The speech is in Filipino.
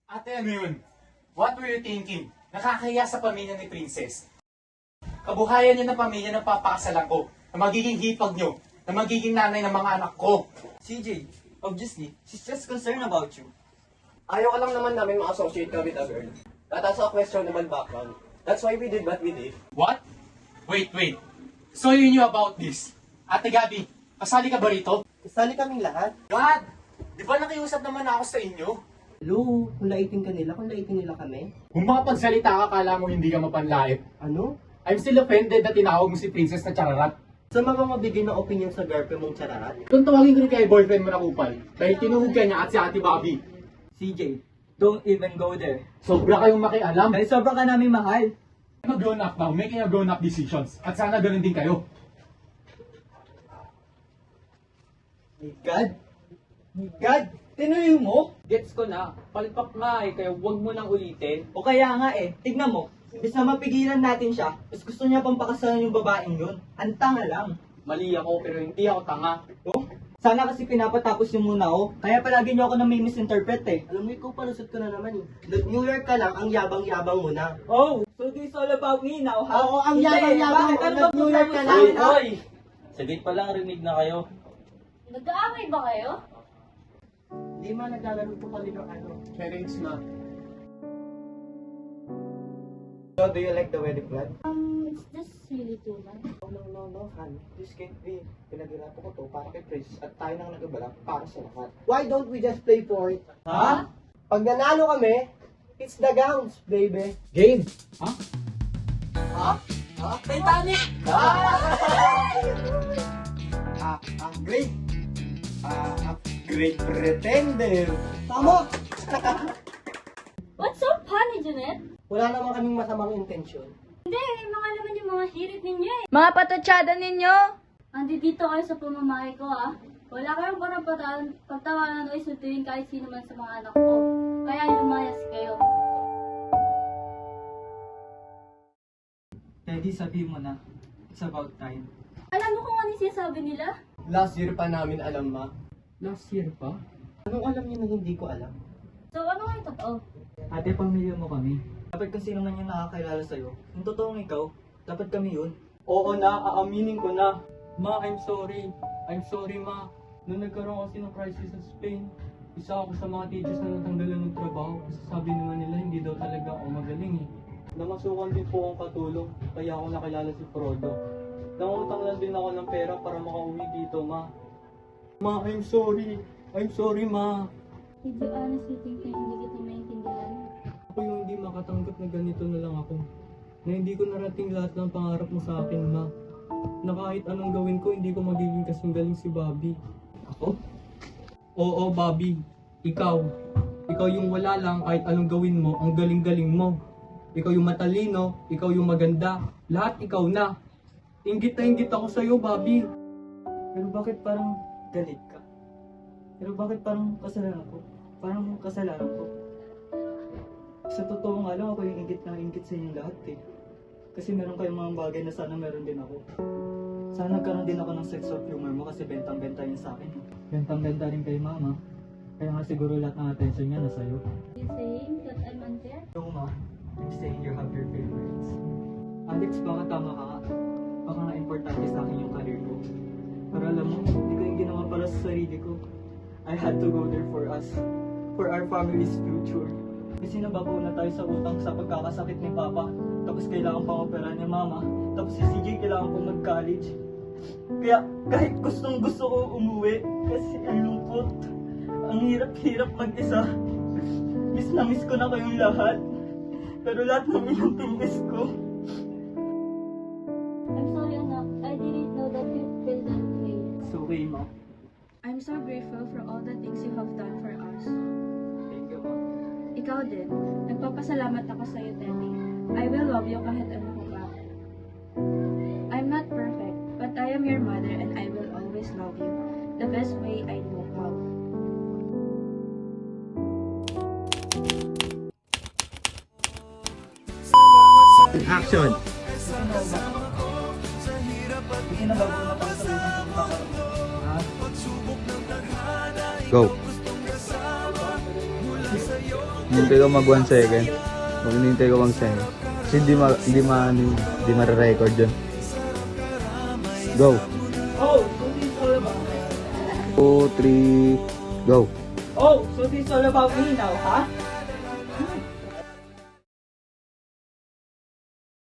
Ate, ano yun? What were you thinking? Nakakahiya sa pamilya ni Princess. Kabuhayan niyo ng pamilya ng papakasalan ko, na magiging hipag niyo, na magiging nanay ng mga anak ko. CJ, obviously, she's just concerned about you. Ayaw ka lang naman namin ma-associate ka with a girl that has a questionable background. That's why we did what we did. What? Wait. So you knew about this? Ate Gabi, kasali ka ba rito? Kasali kaming lahat. God! Di ba nakiusap naman ako sa inyo? Hello, kung laitin ka nila, kung laitin nila kami. Kung makapagsalita ka, kala mo hindi ka mapanlait. Ano? I'm still offended na tinawag mo si Princess na chararat. Sa mga mabigay ng opinion sa girlfriend mong chararat? Kung tawagin ko rin kay boyfriend mo na kupal, dahil tinuhog ka niya at si Ate Bobby. CJ, don't even go there. Sobra kayong makialam. Dahil sobra ka namin mahal. I'm a grown up now, making a grown up decisions. At sana ganun din kayo. My God! My God! Tinuloy mo? Gets ko na. Palpak nga eh, kaya wag mo nang ulitin. O kaya nga tignan mo. Bis na mapigilan natin siya, mas gusto niya pang pakasalan yung babaeng yun. Ang tanga lang. Mali ako pero hindi ako tanga. Oh? Sana kasi pinapatapos yung muna ako. Kaya palagi niyo ako na may misinterpret Alam mo, ikaw palusot ka na naman eh. New York ka lang, ang yabang-yabang mo na. Oh, so this all about me now, ha? Oo, ang Hindi, yabang-yabang bakit? mo. Ano ba New York ka problema lang. sa akin, ha? Hoy! Saglit pa lang, rinig na kayo. Nag-aaway ba kayo? Di ma, naglalaro po kami ng parents ma. So, do you like the wedding plan? It's just really too much. No, Han. This can't be. Pinaghirapan ko to para kay Chris at tayo nang nag-ibalak para sa lahat. Why don't we just play for it? Ha? Pag nanalo kami, it's the gowns, baby. Game! Titanic! Great. Great pretender. Tama! What's so funny, Janet? Wala naman kaming masamang intensyon. Hindi, mga naman yung mga hirit ninyo eh. Mga patutsada ninyo! Andi dito kayo sa pamamahay ko ah. Wala kayong karapatan pagtawanan o isultuin kahit sino man sa mga anak ko. Kaya lumayas kayo. Daddy, sabihin mo na. It's about time. Alam mo kung ano yung sinasabi nila? Last year pa namin alam, ma. Last year pa? Anong alam niyo na hindi ko alam? So ano nga yung totoo? Ate, pamilya mo kami. Dapat kung sino man yung nakakilala sa'yo, yung totoong ikaw, dapat kami yun. Oo na, aaminin ko na. Ma, I'm sorry. I'm sorry, ma. Nung nagkaroon kasi ng crisis sa Spain, isa ako sa mga teachers na natanggalan ng trabaho kasi sabi naman nila hindi daw talaga ako magaling eh. Namasukan din po akong katulong, kaya ako nakilala si Frodo. Nangutang lang din ako ng pera para makauwi dito, ma. Ma, I'm sorry. I'm sorry, ma. Did you honestly think na hindi kita maintindihan? Ako yung hindi makatanggap na ganito na lang ako. Na hindi ko narating lahat ng pangarap mo sa akin, ma. Na kahit anong gawin ko, hindi ko magiging kasing galing si Bobby. Ako? Oo, Bobby. Ikaw. Ikaw yung wala lang kahit anong gawin mo, ang galing-galing mo. Ikaw yung matalino, ikaw yung maganda. Lahat ikaw na. Inggit na inggit ako sa'yo, Bobby. Pero bakit parang galit ka? Pero bakit parang kasalanan ko? Parang kasalanan ko. Sa totoo nga lang, ako yung inggit na inggit sa inyong lahat eh. Kasi meron kayong mga bagay na sana meron din ako. Sana nagkaroon din ako ng sense of humor mo kasi bentang-benta yun sa akin. Bentang-benta rin kay mama. Kaya nga siguro lahat ng attention niya nasa iyo. You saying that I'm unfair? No ma, I'm saying you have your favorites. Alex, baka tama ka nga. Baka nga importante sa akin yung career ko. Pero alam mo, hindi ko yung ginawa para sa sarili ko. I had to go there for us. For our family's future. Kasi nababuna tayo sa utang sa pagkakasakit ni Papa. Tapos kailangan pang opera ni Mama. Tapos si CJ kailangan pang mag-college. Kaya kahit gustong gusto ko umuwi. Kasi ang lungkot. Ang hirap-hirap mag-isa. Miss na miss ko na kayong lahat. Pero lahat ng inyong tinis ko. I'm sorry anak, I didn't know that you feel that way. It's okay, Ma. I'm so grateful for all the things you have done for us. Thank you, Ma. Ikaw din. Nagpapasalamat ako sa iyo, Teddy. I will love you kahit ano ko pa. I'm not perfect, but I am your mother and I will always love you the best way I know how. Action! Kasi nababuna tayo sa utang sa pagkakaroon. Ha? Go! Hintay ka mag 1 second. Huwag hinintay ka 1 second. Kasi hindi ma-record yun. Go. Oh, so this is all about 2, 3, go. Oh, so this is all about me now, huh?